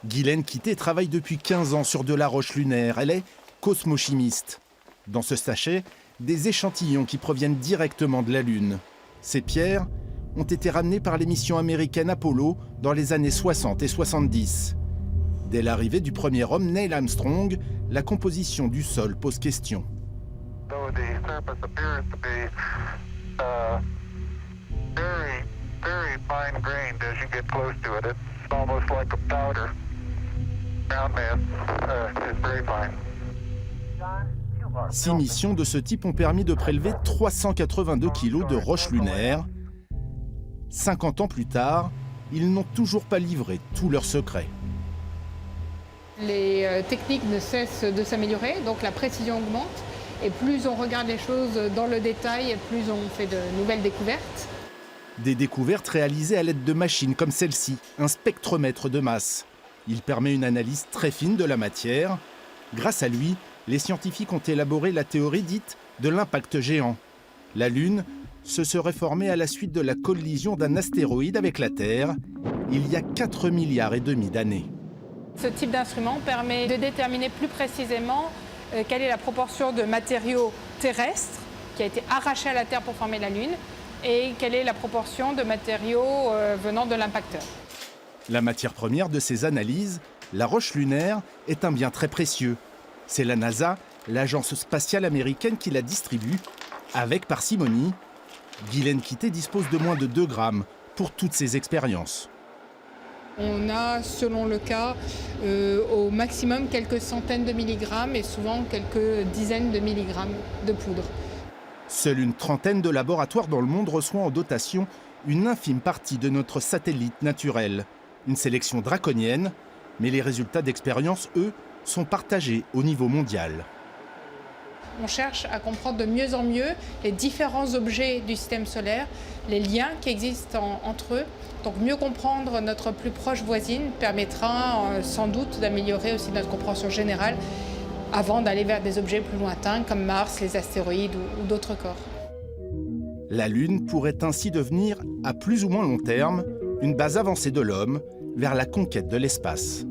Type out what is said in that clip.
Guylaine Quitté travaille depuis 15 ans sur de la roche lunaire. Elle est cosmochimiste. Dans ce sachet, des échantillons qui proviennent directement de la Lune. Ces pierres ont été ramenées par les missions américaines Apollo dans les années 60 et 70. Dès l'arrivée du premier homme, Neil Armstrong, la composition du sol pose question. Six missions de ce type ont permis de prélever 382 kilos de roches lunaires. 50 ans plus tard, ils n'ont toujours pas livré tous leurs secrets. Les techniques ne cessent de s'améliorer, donc la précision augmente. Et plus on regarde les choses dans le détail, plus on fait de nouvelles découvertes. Des découvertes réalisées à l'aide de machines comme celle-ci, un spectromètre de masse. Il permet une analyse très fine de la matière. Grâce à lui, les scientifiques ont élaboré la théorie dite de l'impact géant. La Lune se serait formée à la suite de la collision d'un astéroïde avec la Terre il y a 4,5 milliards d'années. Ce type d'instrument permet de déterminer plus précisément quelle est la proportion de matériaux terrestres qui a été arraché à la Terre pour former la Lune et quelle est la proportion de matériaux venant de l'impacteur. La matière première de ces analyses, la roche lunaire, est un bien très précieux. C'est la NASA, l'agence spatiale américaine, qui la distribue avec parcimonie. Guylaine Quitté dispose de moins de 2 grammes pour toutes ces expériences. On a, selon le cas, au maximum quelques centaines de milligrammes et souvent quelques dizaines de milligrammes de poudre. Seule une trentaine de laboratoires dans le monde reçoit en dotation une infime partie de notre satellite naturel. Une sélection draconienne, mais les résultats d'expériences, eux, sont partagés au niveau mondial. On cherche à comprendre de mieux en mieux les différents objets du système solaire, les liens qui existent entre eux. Donc mieux comprendre notre plus proche voisine permettra sans doute d'améliorer aussi notre compréhension générale avant d'aller vers des objets plus lointains comme Mars, les astéroïdes ou d'autres corps. La Lune pourrait ainsi devenir, à plus ou moins long terme, une base avancée de l'homme vers la conquête de l'espace.